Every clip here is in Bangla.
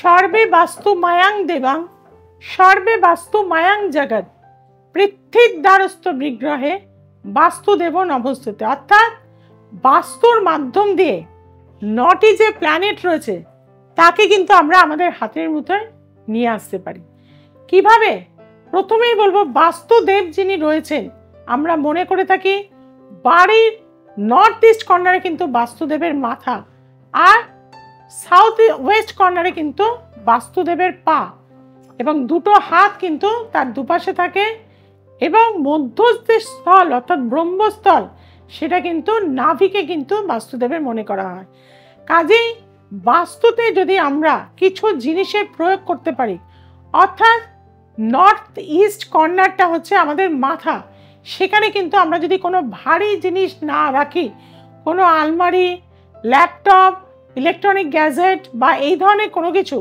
সর্বে বাস্তু মায়াং দেবাং সর্বে বাস্তু মায়াং জগৎ পৃথ্বীদ্বারস্থ বিগ্রহে বাস্তুদেব নভস্তুতে। অর্থাৎ বাস্তুর মাধ্যম দিয়ে 9টি যে প্ল্যানেট রয়েছে তাকে কিন্তু আমরা আমাদের হাতের মুঠোয় নিয়ে আসতে পারি। কিভাবে? প্রথমেই বলবো, বাস্তুদেব যিনি রয়েছেন, আমরা মনে করে থাকি বাড়ির নর্থ ইস্ট কর্নারে কিন্তু বাস্তুদেবের মাথা, আর সাউথ ওয়েস্ট কর্নারে কিন্তু বাস্তুদেবের পা, এবং দুটো হাত কিন্তু তার দুপাশে থাকে, এবং মধ্যস্থ স্থল অর্থাৎ ব্রহ্মস্থল সেটা কিন্তু নাভিকে কিন্তু বাস্তুদেবের মনে করা হয়। কাজেই বাস্তুতে যদি আমরা কিছু জিনিসের প্রয়োগ করতে পারি, অর্থাৎ নর্থ ইস্ট কর্নারটা হচ্ছে আমাদের মাথা, সেখানে কিন্তু আমরা যদি কোনো ভারী জিনিস না রাখি, কোনো আলমারি, ল্যাপটপ, ইলেকট্রনিক গ্যাজেট বা এই ধরনের কোনো কিছু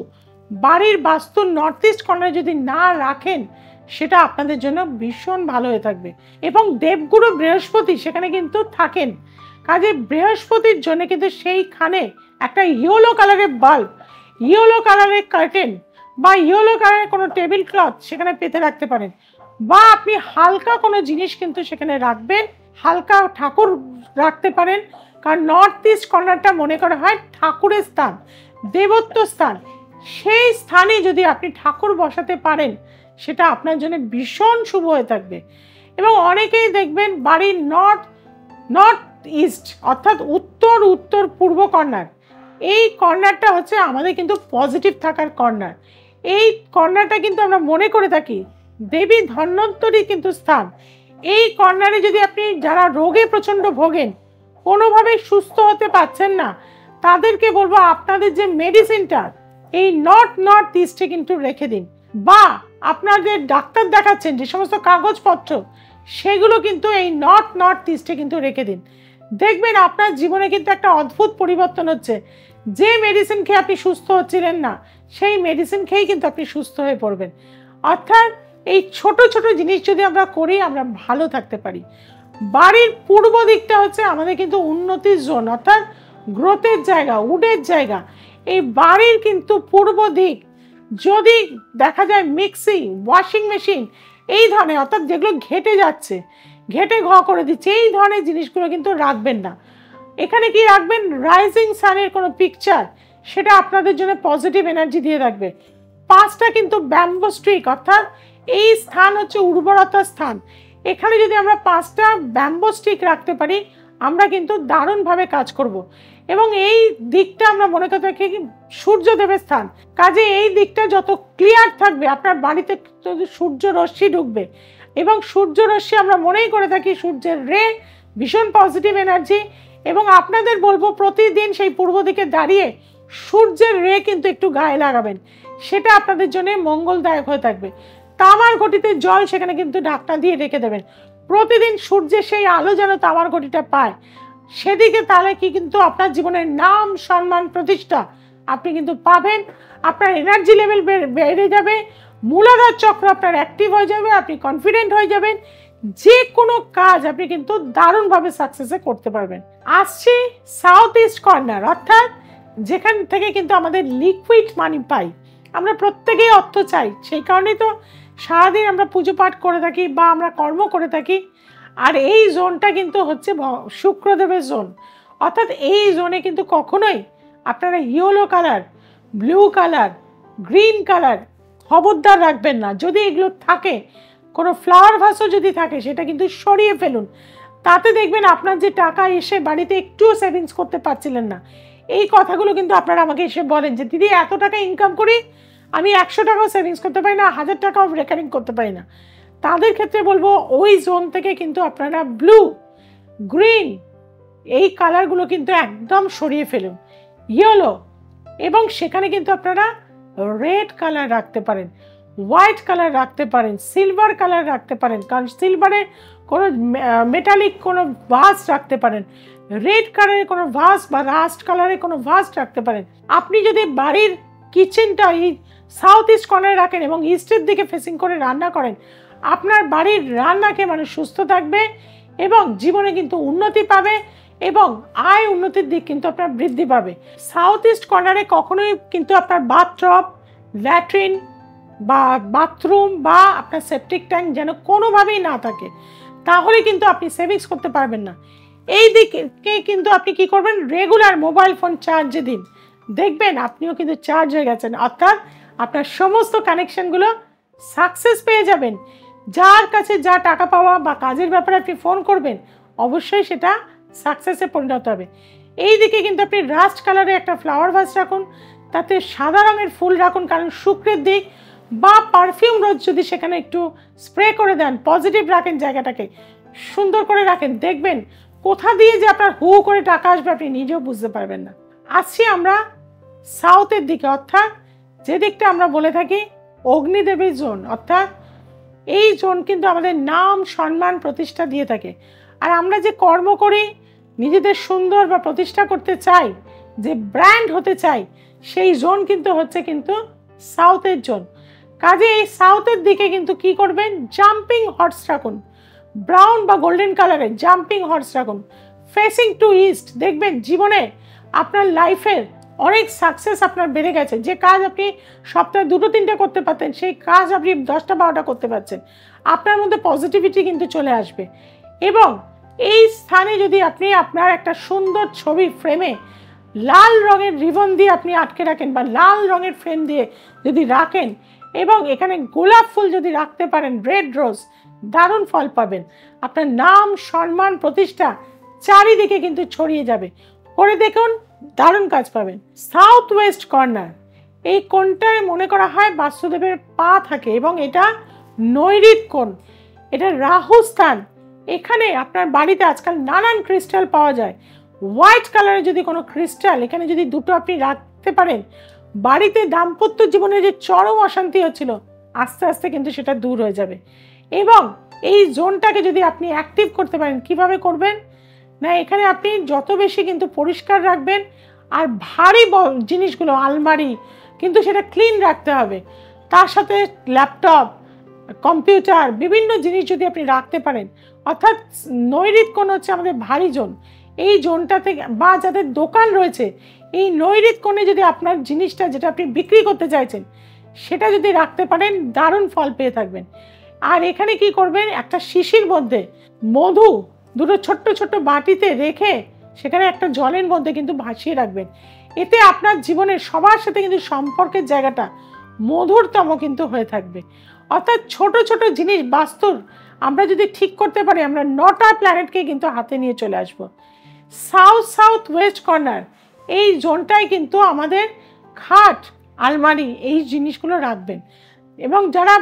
বাড়ির বাস্তুর নর্থ ইস্ট কর্নারে যদি না রাখেন, সেটা আপনাদের জন্য ভীষণ ভালো হয়ে থাকবে। এবং দেবগুরু বৃহস্পতি সেখানে কিন্তু থাকেন, কাজে বৃহস্পতির জন্য কিন্তু সেইখানে একটা ইয়েলো কালারের বাল্ব, ইয়েলো কালারের কার্টেন বা ইয়েলো কালারের কোনো টেবিল ক্লথ সেখানে পেতে রাখতে পারেন, বা আপনি হালকা কোনো জিনিস কিন্তু সেখানে রাখবেন, হালকা ঠাকুর রাখতে পারেন, কারণ নর্থ ইস্ট কর্নারটা মনে করা হয় ঠাকুরের স্থান, দেবত্ব স্থান। সেই স্থানে যদি আপনি ঠাকুর বসাতে পারেন, সেটা আপনার জন্য ভীষণ শুভ হয়ে থাকবে। এবং অনেকেই দেখবেন বাড়ির নর্থ ইস্ট অর্থাৎ উত্তর উত্তর পূর্ব কর্নার, এই কর্নারটা হচ্ছে আমাদের কিন্তু পজিটিভ থাকার কর্নার। এই কর্নারটা কিন্তু আমরা মনে করে থাকি দেবী ধন্বন্তরী কিন্তু স্থান। এই কর্নারে যদি আপনি যারা রোগে প্রচণ্ড ভোগেন, কোনোভাবেই সুস্থ হতে পারছেন না, তাদেরকে বলবো আপনাদের যে মেডিসিনটা এই নর্থ ইস্টে কিন্তু রেখে দিন, বা আপনাদের ডাক্তার দেখাচ্ছেন যে সমস্ত কাগজপত্র সেগুলো কিন্তু এই নর্থ ইস্টে কিন্তু রেখে দিন। দেখবেন আপনার জীবনে কিন্তু একটা অদ্ভুত পরিবর্তন হচ্ছে। যে মেডিসিন খেয়ে আপনি সুস্থ হচ্ছিলেন না, সেই মেডিসিন খেয়েই কিন্তু আপনি সুস্থ হয়ে পড়বেন। অর্থাৎ এই ছোট ছোট জিনিস যদি আমরা করি, আমরা ভালো থাকতে পারি। বাড়ির পূর্ব দিকটা হচ্ছে আমাদের কিন্তু উন্নতির জোন, অর্থাৎ গ্রোথের জায়গা, উডের জায়গা। এই বাড়ির কিন্তু পূর্ব দিক যদি দেখা যায় মিক্সি, ওয়াশিং মেশিন এই ধরনের, অর্থাৎ যেগুলো ঘেটে যাচ্ছে, ঘেটে ঘ করে দিচ্ছে, এই ধরনের জিনিসগুলো কিন্তু রাখবেন না। এখানে কি রাখবেন? রাইজিং সানের কোনো পিকচার, সেটা আপনাদের জন্য পজিটিভ এনার্জি দিয়ে রাখবে। 5টা কিন্তু ব্যাম্বো স্টিক, অর্থাৎ এই স্থান হচ্ছে উর্বরতার স্থান। এখানে যদি আমরা 5টা ব্যাম্বো স্টিক রাখতে পারি, আমরা কিন্তু দারুণভাবে কাজ করব। এবং এই দিকটা আমরা মনে করতে থাকি সূর্যদেবের স্থান, কাজে এই দিকটা যত ক্লিয়ার থাকবে আপনার বাড়িতে সূর্য রশ্মি ঢুকবে। এবং সূর্য রশ্মি আমরা মনেই করে থাকি সূর্যের রে ভীষণ পজিটিভ এনার্জি। এবং আপনাদের বলবো প্রতিদিন সেই পূর্ব দিকে দাঁড়িয়ে সূর্যের রে কিন্তু একটু গায়ে লাগাবেন, সেটা আপনাদের জন্য মঙ্গলদায়ক হয়ে থাকবে। তামার ঘটিতে জল সেখানে কিন্তু ঢাকনা দিয়ে রেখে দেবেন, প্রতিদিন সূর্যের সেই আলো যেন তামার ঘটিটা পায় সেদিকে, তাহলে কি কিন্তু আপনার জীবনের নাম, সম্মান, প্রতিষ্ঠা আপনি কিন্তু পাবেন। আপনার এনার্জি লেভেল বেড়ে যাবে, মূলাধার চক্র আপনার অ্যাক্টিভ হয়ে যাবে, আপনি কনফিডেন্ট হয়ে যাবেন, যে কোনো কাজ আপনি কিন্তু দারুণভাবে সাকসেসে করতে পারবেন। আসছি সাউথ ইস্ট কর্নার, অর্থাৎ যেখান থেকে কিন্তু আমাদের লিকুইড মানি পাই। আমরা প্রত্যেকেই অর্থ চাই, সেই কারণেই তো সারাদিন আমরা পুজো পাঠ করে থাকি বা আমরা কর্ম করে থাকি। আর এই জোনটা কিন্তু হচ্ছে শুক্রদেবের জোন, অর্থাৎ এই জোনে কিন্তু কখনোই আপনারা yellow colour, blue colour, green colour খবরদার রাখবেন না। যদি এগুলো থাকে, কোনো ফ্লাওয়ার ভাসও যদি থাকে, সেটা কিন্তু সরিয়ে ফেলুন। তাতে দেখবেন আপনার যে টাকা এসে বাড়িতে একটুও সেভিংস করতে পারছিলেন না, এই কথাগুলো কিন্তু আপনারা আমাকে এসে বলেন যে দিদি এত টাকা ইনকাম করি, আমি 100 টাকাও সেভিংস করতে পারি না, 1000 টাকাও রেকারিং করতে পারি না। তাদের ক্ষেত্রে বলবো ওই জোন থেকে কিন্তু আপনারা ব্লু, গ্রিন এই কালারগুলো কিন্তু একদম সরিয়ে ফেলুন, ইয়েলো, এবং সেখানে কিন্তু আপনারা রেড কালার রাখতে পারেন, হোয়াইট কালার রাখতে পারেন, সিলভার কালার রাখতে পারেন, কারণ সিলভারের কোনো মেটালিক কোনো ভাস রাখতে পারেন, রেড কালারের কোনো ভাস বা রাস্ট কালারের কোনো ভাস রাখতে পারেন। আপনি যদি বাড়ির কিচেনটা এই সাউথ ইস্ট কর্নারে রাখেন এবং ইস্টের দিকে ফেসিং করে রান্না করেন, আপনার বাড়ির রান্না খেয়ে মানুষ সুস্থ থাকবে এবং জীবনে কিন্তু উন্নতি পাবে এবং আয় উন্নতির দিক কিন্তু আপনার বৃদ্ধি পাবে। সাউথ ইস্ট কর্নারে কখনোই কিন্তু আপনার বাথটব, ল্যাট্রিন বা বাথরুম বা আপনার সেপটিক ট্যাঙ্ক যেন কোনোভাবেই না থাকে, তাহলে কিন্তু আপনি সেভিংস করতে পারবেন না। এই দিকে কিন্তু আপনি কি করবেন, রেগুলার মোবাইল ফোন চার্জে দিন, দেখবেন আপনিও কিন্তু চার্জ হয়ে গেছেন, অর্থাৎ আপনার সমস্ত কানেকশনগুলো সাকসেস পেয়ে যাবেন। যার কাছে যা টাকা পাওয়া বা কাজের ব্যাপারে আপনি ফোন করবেন, অবশ্যই সেটা সাকসেসে পরিণত হবে। এই দিকে কিন্তু আপনি রাস্ট কালারে একটা ফ্লাওয়ার ভাস রাখুন, তাতে সাদা রঙের ফুল রাখুন, কারণ শুক্রের দিক, বা পারফিউম রোজ যদি সেখানে একটু স্প্রে করে দেন, পজিটিভ রাখেন, জায়গাটাকে সুন্দর করে রাখেন, দেখবেন কোথা দিয়ে যে আপনার হু করে টাকা আসবে আপনি নিজেও বুঝতে পারবেন না। আসছি আমরা সাউথের দিকে, অর্থাৎ যে দিকটা আমরা বলে থাকি অগ্নিদেবীর জোন, অর্থাৎ এই জোন কিন্তু আমাদের নাম, সম্মান, প্রতিষ্ঠা দিয়ে থাকে। আর আমরা যে কর্ম করি, নিজেদের সুন্দর বা প্রতিষ্ঠা করতে চাই, যে ব্র্যান্ড হতে চাই, সেই জোন কিন্তু হচ্ছে কিন্তু সাউথের জোন। কাজে এই সাউথের দিকে কিন্তু কি করবেন, জাম্পিং হর্স রাখুন, ব্রাউন বা গোল্ডেন কালারের জাম্পিং হর্স রাখুন, ফেসিং টু ইস্ট। দেখবেন জীবনে আপনার লাইফের অনেক সাকসেস আপনার বেড়ে গেছে। যে কাজ আপনি সপ্তাহে 2-3টে করতে পারতেন, সেই কাজ আপনি 10টা-12টা করতে পারছেন। আপনার মধ্যে পজিটিভিটি কিন্তু চলে আসবে। এবং এই স্থানে যদি আপনি আপনার একটা সুন্দর ছবি ফ্রেমে লাল রঙের রিবন দিয়ে আপনি আটকে রাখেন, বা লাল রঙের ফ্রেম দিয়ে যদি রাখেন, এবং এখানে গোলাপ ফুল যদি রাখতে পারেন, রেড রোজ, দারুণ ফল পাবেন। আপনার নাম, সম্মান, প্রতিষ্ঠা চারিদিকে কিন্তু ছড়িয়ে যাবে। করে দেখুন, দারুণ কাজ পাবেন। সাউথ ওয়েস্ট কর্নার, এই কোণটায় মনে করা হয় বাসুদেবের পা থাকে, এবং এটা নৈরিত কোণ, এটা রাহু স্থান। এখানে আপনার বাড়িতে আজকাল নানান ক্রিস্টাল পাওয়া যায়। হোয়াইট কালারের যদি কোনো ক্রিস্টাল এখানে যদি দুটো আপনি রাখতে পারেন, বাড়িতে দাম্পত্য জীবনে যে চরম অশান্তি হচ্ছিল, আস্তে আস্তে কিন্তু সেটা দূর হয়ে যাবে। এবং এই জোনটাকে যদি আপনি অ্যাক্টিভ করতে পারেন, কিভাবে করবেন না, এখানে আপনি যত বেশি কিন্তু পরিষ্কার রাখবেন, আর ভারী জিনিসগুলো, আলমারি কিন্তু সেটা ক্লিন রাখতে হবে। তার সাথে ল্যাপটপ, কম্পিউটার, বিভিন্ন জিনিস যদি আপনি রাখতে পারেন, অর্থাৎ নৈরিত কোণ হচ্ছে আমাদের ভারী জোন। এই জোনটাতে, বা যাদের দোকান রয়েছে, এই নৈরিত কোণে যদি আপনার জিনিসটা যেটা আপনি বিক্রি করতে চাইছেন সেটা যদি রাখতে পারেন, দারুণ ফল পেয়ে থাকবেন। আর এখানে কি করবেন, একটা শিশির মধ্যে মধু দুটো ছোট্ট ছোট্ট বাটিতে রেখে সেখানে একটা জলের মধ্যে কিন্তু ভাসিয়ে রাখবেন। এতে আপনার জীবনের সবার সাথে কিন্তু সম্পর্কের জায়গাটা মধুরতম কিন্তু হয়ে থাকবে। অর্থাৎ ছোট ছোট জিনিস বাস্তুর আমরা যদি ঠিক করতে পারি, আমরা 9টা প্ল্যানেটকে কিন্তু হাতে নিয়ে চলে আসব। সাউথ ওয়েস্ট কর্নার, এই জোনটায় কিন্তু আমাদের খাট, আলমারি, এই জিনিসগুলো রাখবেন। এবং যারা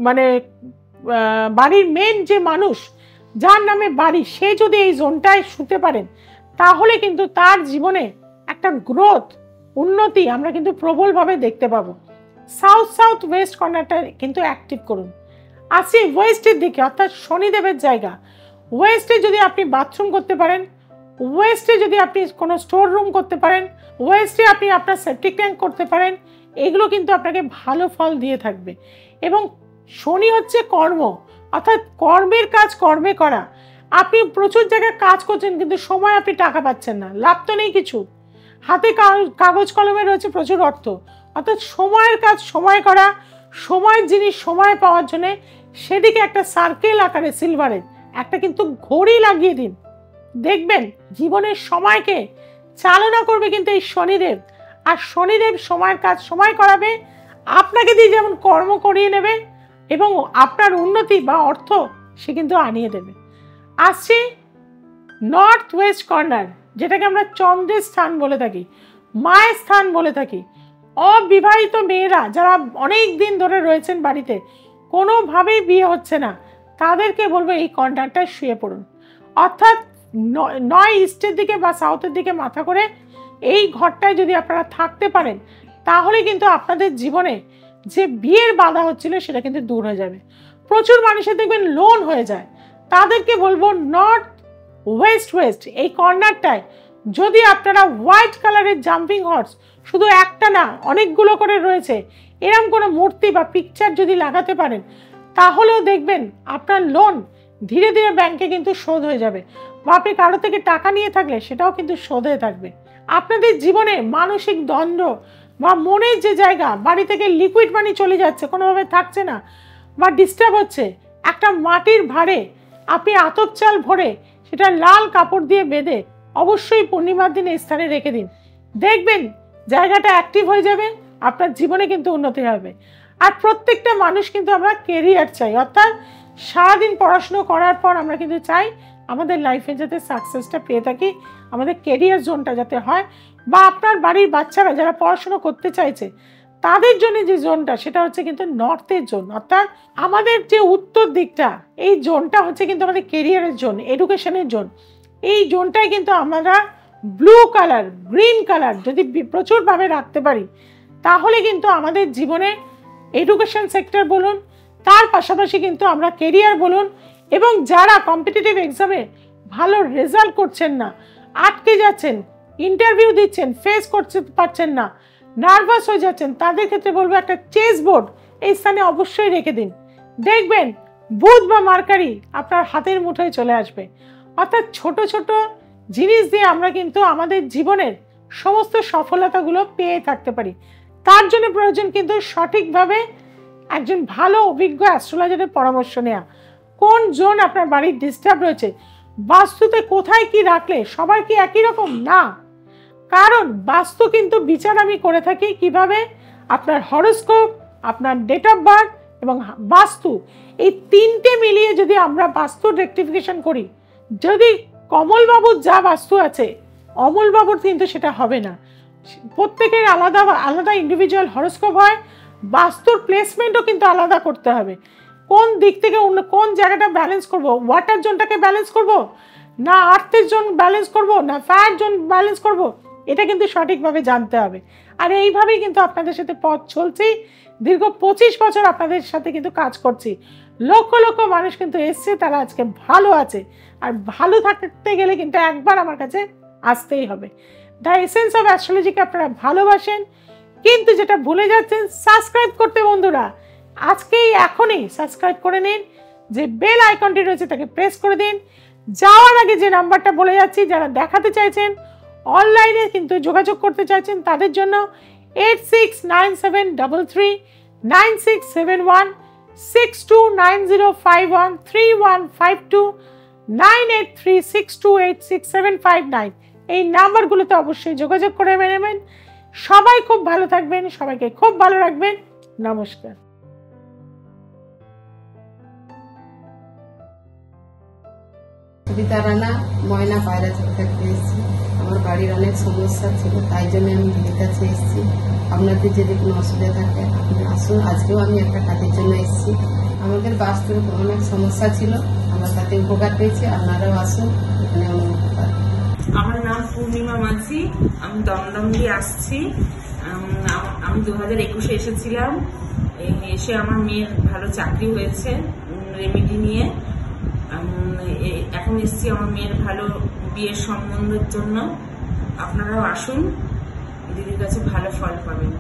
মানে বাড়ির মেন যে মানুষ, যার নামে বাড়ি, সে যদি এই জোনটায় শুতে পারেন, তাহলে কিন্তু তার জীবনে একটা গ্রোথ, উন্নতি আমরা কিন্তু প্রবলভাবে দেখতে পাবো। সাউথ ওয়েস্ট কর্নারটা কিন্তু অ্যাক্টিভ করুন। আসি ওয়েস্টের দিকে, অর্থাৎ শনিদেবের জায়গা। ওয়েস্টে যদি আপনি বাথরুম করতে পারেন, ওয়েস্টে যদি আপনি কোনো স্টোর রুম করতে পারেন, ওয়েস্টে আপনি আপনার সেপটিক ট্যাঙ্ক করতে পারেন, এগুলো কিন্তু আপনাকে ভালো ফল দিয়ে থাকবে। এবং শনি হচ্ছে কর্ম, অর্থাৎ কর্মের কাজ কর্মে করা। আপনি প্রচুর জায়গায় কাজ করছেন, কিন্তু সময় আপনি টাকা পাচ্ছেন না, লাভ তো নেই কিছু। হাতে কাগজ কলমে রয়েছে প্রচুর অর্থ, অর্থাৎ সময়ের কাজ সময় করা, সময়ের জিনিস সময় পাওয়ার জন্য সেদিকে একটা সার্কেল আকারে সিলভারের একটা কিন্তু ঘড়ি লাগিয়ে দিন। দেখবেন জীবনের সময়কে চালনা করবে কিন্তু এই শনিদেব। আর শনিদেব সময়ের কাজ সময় করাবে, আপনাকে দিয়ে যেমন কর্ম করিয়ে নেবে, এবং আপনার উন্নতি বা অর্থ সে কিন্তু আনিয়ে দেবে। আসছি নর্থ ওয়েস্ট কর্নার, যেটাকে আমরা চন্দ্রের স্থান বলে থাকি, মায়ের স্থান বলে থাকি। অবিবাহিত মেয়েরা যারা অনেক দিন ধরে রয়েছেন বাড়িতে, কোনোভাবেই বিয়ে হচ্ছে না, তাদেরকে বলবো এই কর্নারটায় শুয়ে পড়ুন। অর্থাৎ নয় ইস্টের দিকে বা সাউথের দিকে মাথা করে এই ঘরটায় যদি আপনারা থাকতে পারেন, তাহলে কিন্তু আপনাদের জীবনে যে বিয়ের বাধা হচ্ছিল সেটা কিন্তু দূর হয়ে যাবে। প্রচুর মানুষের দেখবেন লোন হয়ে যায়, তাদেরকে বলবো নর্থ ওয়েস্ট এই কর্নারটায় যদি আপনারা হোয়াইট কালারের জাম্পিং হর্স, শুধু একটা না অনেকগুলো করে রয়েছে, এরকম কোনো মূর্তি বা পিকচার যদি লাগাতে পারেন, তাহলেও দেখবেন আপনার লোন ধীরে ধীরে ব্যাংকে কিন্তু শোধ হয়ে যাবে। বা আপনি কারো থেকে টাকা নিয়ে থাকলে সেটাও কিন্তু শোধে থাকবে। আপনাদের জীবনে মানসিক দ্বন্দ্ব বা মনের যে জায়গা, বাড়ি থেকে লিকুইড মানি চলে যাচ্ছে, কোনোভাবে থাকছে না বা ডিস্টার্ব হচ্ছে, একটা মাটির ভাঁড়ে আপনি আতপ চাল ভরে সেটা লাল কাপড় দিয়ে বেঁধে অবশ্যই পূর্ণিমার দিনে এই স্থানে রেখে দিন। দেখবেন জায়গাটা অ্যাক্টিভ হয়ে যাবে, আপনার জীবনে কিন্তু উন্নতি হবে। আর প্রত্যেকটা মানুষ কিন্তু আমরা কেরিয়ার চাই, অর্থাৎ সারাদিন পড়াশুনো করার পর আমরা কিন্তু চাই আমাদের লাইফে যাতে সাকসেসটা পেয়ে থাকি, আমাদের কেরিয়ার জোনটা যাতে হয়, বা আপনার বাড়ির বাচ্চারা যারা পড়াশুনো করতে চাইছে তাদের জন্য যে জোনটা সেটা হচ্ছে কিন্তু নর্থের জোন, অর্থাৎ আমাদের যে উত্তর দিকটা, এই জোনটা হচ্ছে কিন্তু আমাদের কেরিয়ারের জোন, এডুকেশনের জোন। এই জোনটাই কিন্তু আমরা ব্লু কালার, গ্রিন কালার যদি প্রচুরভাবে রাখতে পারি তাহলে কিন্তু আমাদের জীবনে এডুকেশন সেক্টর বলুন, তার পাশাপাশি কিন্তু আমরা কেরিয়ার বলুন, এবং যারা কম্পিটিটিভ এক্সামে ভালো রেজাল্ট করছেন না, আটকে যাচ্ছেন, ইন্টারভিউ দিচ্ছেন, ফেস করতে পারছেন না, নার্ভাস হয়ে যাচ্ছেন, তাদের ক্ষেত্রে বলবো একটা চেস বোর্ড এই স্থানে অবশ্যই রেখে দিন। দেখবেন বুধ বা মার্কারি আপনার হাতের মুঠোয় চলে আসবে। অর্থাৎ ছোট ছোট জিনিস দিয়ে আমরা কিন্তু আমাদের জীবনের সমস্ত সফলতাগুলো পেয়ে থাকতে পারি। তার জন্য প্রয়োজন কিন্তু সঠিকভাবে একজন ভালো অভিজ্ঞ অ্যাস্ট্রোলজারের পরামর্শ নেওয়া। কোন জোন আপনার বাড়ির ডিস্টার্ব রয়েছে, বাস্তুতে কোথায় কি রাখলে সবার কি একই রকম না, কারণ বাস্তু কিন্তু বিচার আমি করে থাকি কিভাবে আপনার হরোস্কোপ, আপনার ডেট অফ বার্থ এবং বাস্তু, এই তিনটে মিলিয়ে যদি আমরা বাস্তুর রেকটিফিকেশন করি, যদি কমলবাবুর যা বাস্তু আছে অমলবাবুর কিন্তু সেটা হবে না। প্রত্যেকের আলাদা আলাদা ইন্ডিভিজুয়াল হরোস্কোপ হয়, বাস্তুর প্লেসমেন্টও কিন্তু আলাদা করতে হবে। কোন দিক থেকে কোন জায়গাটা ব্যালেন্স করব, ওয়াটার জোনটাকে ব্যালেন্স করব না আর্থের জোন ব্যালেন্স করব না ফায়ার জোন ব্যালেন্স করব, এটা কিন্তু সঠিকভাবে জানতে হবে। আর এইভাবেই কিন্তু আপনাদের সাথে পথ চলছি, দীর্ঘ 25 বছর আপনাদের সাথে কিন্তু কাজ করছি। লক্ষ লক্ষ মানুষ কিন্তু এসছে, তারা আজকে ভালো আছে। আর ভালো থাকতে গেলে কিন্তু একবার আমার কাছে আসতেই হবে। দ্য এসেন্স অফ অ্যাস্ট্রোলজিকে আপনারা ভালোবাসেন, কিন্তু যেটা ভুলে যাচ্ছেন সাবস্ক্রাইব করতে। বন্ধুরা আজকেই এখনই সাবস্ক্রাইব করে নিন, যে বেল আইকনটি রয়েছে তাকে প্রেস করে দিন। যাওয়ার আগে যে নাম্বারটা বলে যাচ্ছি, যারা দেখাতে চাইছেন, অনলাইনে কিন্তু যোগাযোগ করতে চাইছেন, তাদের জন্য 8697339671, 6290513152, 9836286759 এই নাম্বারগুলোতে অবশ্যই যোগাযোগ করে নেবেন। সবাই খুব ভালো থাকবেন, সবাইকে খুব ভালো রাখবেন। নমস্কার। কবিতা রানা, ময়না পায়রা চোখ থাকতে এসেছি। আমার বাড়ির অনেক সমস্যা ছিল, তাই জন্য আমি দিদির কাছে এসেছি। আপনাদের যদি কোনো অসুবিধা থাকে আপনি আসুন। আজকেও আমি একটা কাজের জন্য এসেছি। আমাদের বাস্তুর অনেক সমস্যা ছিল, আমরা তাতে উপকার পেয়েছি। আপনারাও আসুন, এখানে অনেক উপকার। আমার নাম পূর্ণিমা মাঝি, আমি দমদম দিয়ে আসছি। আমি 2021-এ এসেছিলাম। এসে আমার মেয়ের ভালো চাকরি হয়েছে রেমেডি নিয়ে। এখন এসছি আমার মেয়ের ভালো বিয়ের সম্বন্ধের জন্য। আপনারাও আসুন, দিদির কাছে ভালো ফল পাবেন।